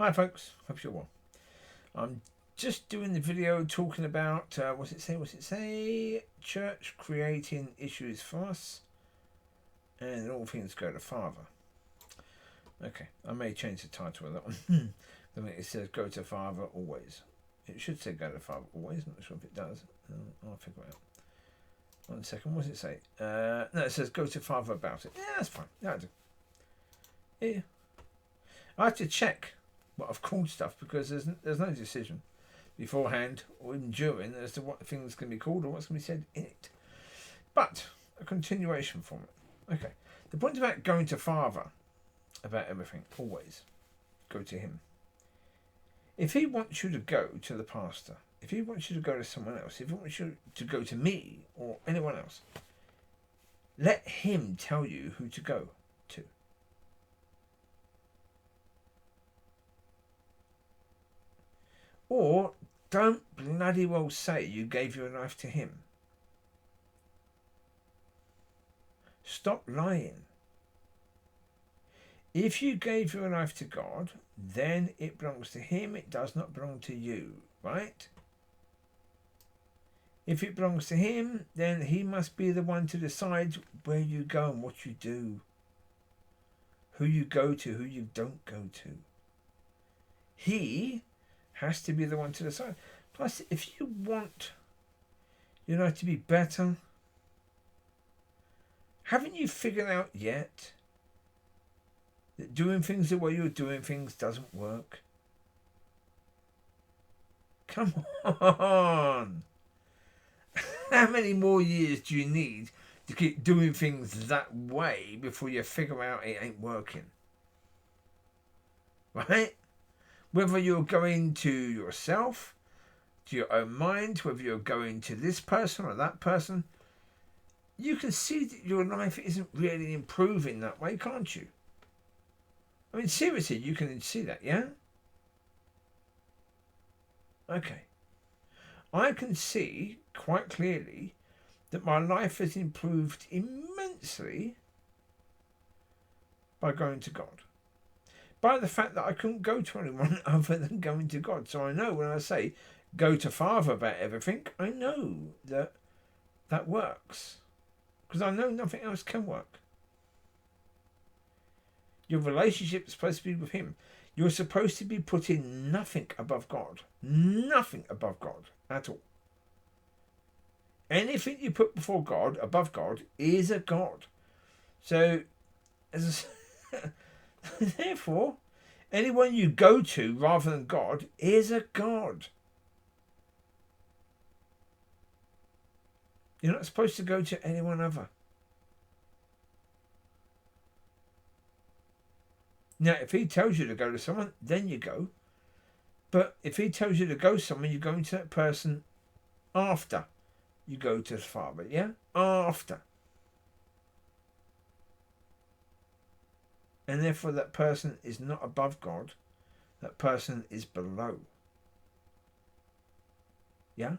Hi folks, hope you're well. I'm just doing the video talking about, what's it say? Church creating issues for us and all things go to Father. Okay, I may change the title of that one. I mean, it says go to Father always. It should say go to Father always, I'm not sure if it does. I'll figure it out. 1 second, what does it say? No, it says go to Father about it. Yeah, that's fine. That'll do. Yeah. I have to check what I've called stuff because there's no decision beforehand or even during as to what things can be called or what's going to be said in it. But a continuation from it. Okay. The point about going to Father about everything, always go to him. If he wants you to go to the pastor, if he wants you to go to someone else, if he wants you to go to me or anyone else, let him tell you who to go to. Or don't bloody well say you gave your life to him. Stop lying. If you gave your life to God, then it belongs to him. It does not belong to you, right? If it belongs to him, then he must be the one to decide where you go and what you do. Who you go to, who you don't go to. He has to be the one to decide. Plus, if you want your life to be better, haven't you figured out yet that doing things the way you're doing things doesn't work? Come on! How many more years do you need to keep doing things that way before you figure out it ain't working? Right? Whether you're going to yourself, to your own mind, whether you're going to this person or that person, you can see that your life isn't really improving that way, can't you? I mean, seriously, you can see that, yeah? Okay. I can see quite clearly that my life has improved immensely by going to God. By the fact that I couldn't go to anyone other than going to God. So I know when I say go to Father about everything, I know that that works. Because I know nothing else can work. Your relationship is supposed to be with him. You're supposed to be putting nothing above God. Nothing above God at all. Anything you put before God, above God, is a God. So, therefore, anyone you go to rather than God is a God. You're not supposed to go to anyone other. Now, if he tells you to go to someone, then you go. But if he tells you to go somewhere, you're going to that person after you go to the Father, yeah? After. And therefore that person is not above God. That person is below. Yeah?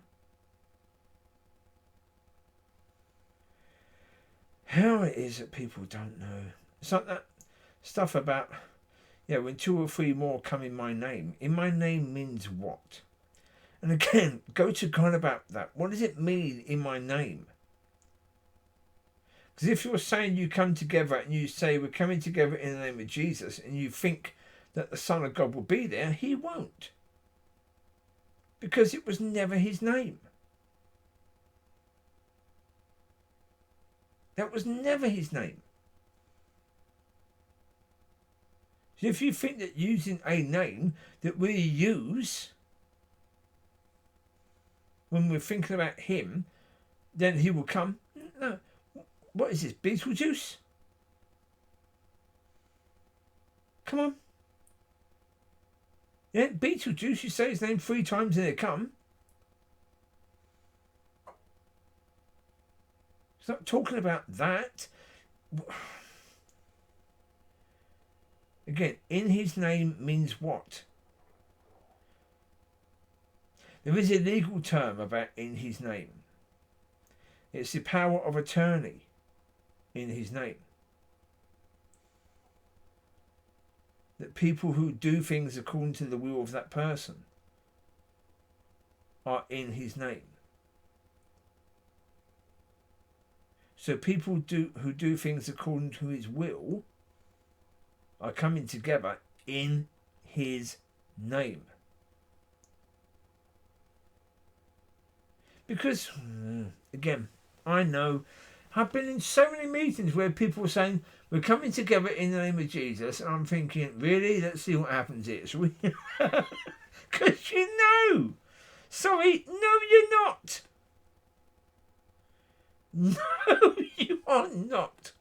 How it is that people don't know. It's like that stuff about, when 2 or 3 more come in my name. In my name means what? And again, go to God about that. What does it mean in my name? Because if you're saying you come together and you say we're coming together in the name of Jesus and you think that the Son of God will be there, he won't. Because it was never his name. That was never his name. So if you think that using a name that we use when we're thinking about him, then he will come. No. What is this, Beetlejuice? Come on. Yeah, Beetlejuice, you say his name 3 times and they come. It's not talking about that. Again, in his name means what? There is a legal term about in his name. It's the power of attorney in his name. that people who do things according to the will of that person are in his name. So people who do things according to his will are coming together in his name. Because, again, I know I've been in so many meetings where people are saying, we're coming together in the name of Jesus. And I'm thinking, really? Let's see what happens here. Shall we? Because you know. Sorry, no, you're not. No, you are not.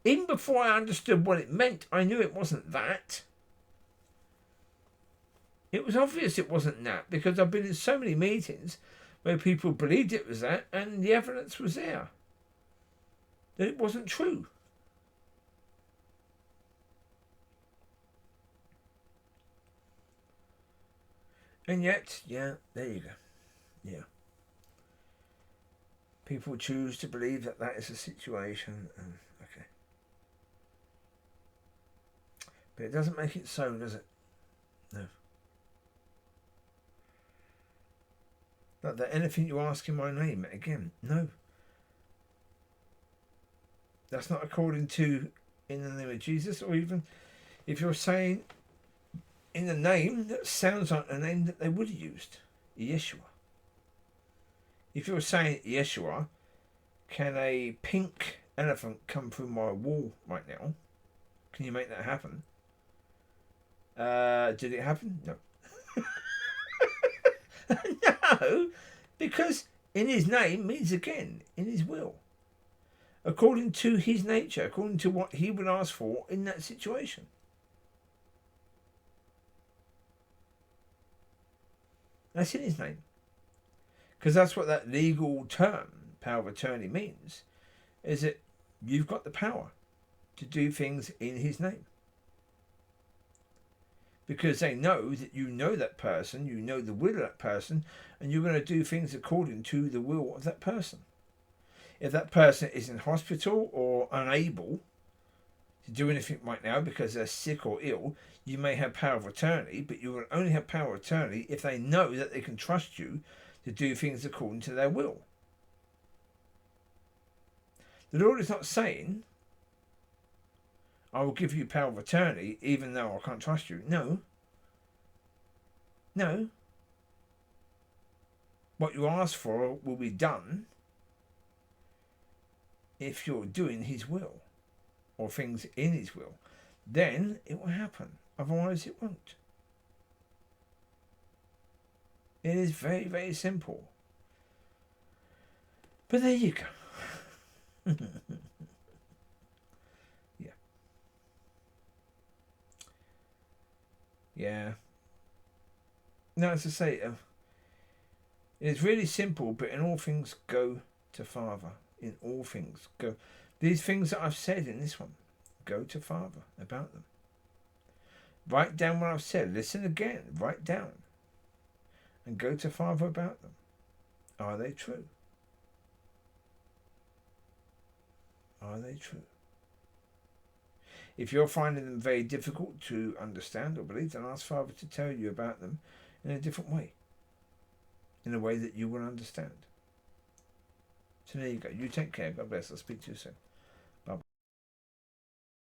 Even before I understood what it meant, I knew it wasn't that. It was obvious it wasn't that, because I've been in so many meetings where people believed it was that, and the evidence was there that it wasn't true. And yet, yeah, there you go. Yeah. People choose to believe that that is a situation, and okay. But it doesn't make it so, does it? No. Not that anything you ask in my name, again, no. That's not according to in the name of Jesus, or even if you're saying in the name that sounds like the name that they would have used, Yeshua. If you're saying Yeshua, can a pink elephant come through my wall right now? Can you make that happen? Did it happen? No. No, because in his name means again in his will. According to his nature, according to what he would ask for in that situation. That's in his name. Because that's what that legal term, power of attorney, means. Is that you've got the power to do things in his name. Because they know that you know that person, you know the will of that person, and you're going to do things according to the will of that person. If that person is in hospital or unable to do anything right now because they're sick or ill, you may have power of attorney, but you will only have power of attorney if they know that they can trust you to do things according to their will. The Lord is not saying, I will give you power of attorney even though I can't trust you. No. No. What you ask for will be done if you're doing his will or things in his will. Then it will happen. Otherwise it won't. It is very, very simple. But there you go. Yeah. Yeah. No, as I say, it's really simple, but in all things go to Father. In all things go. These things that I've said in this one, go to Father about them. Write down what I've said. Listen again. Write down. And go to Father about them. Are they true? Are they true? If you're finding them very difficult to understand or believe, then ask Father to tell you about them in a different way. In a way that you will understand. So there you go. You take care. God bless. I'll speak to you soon.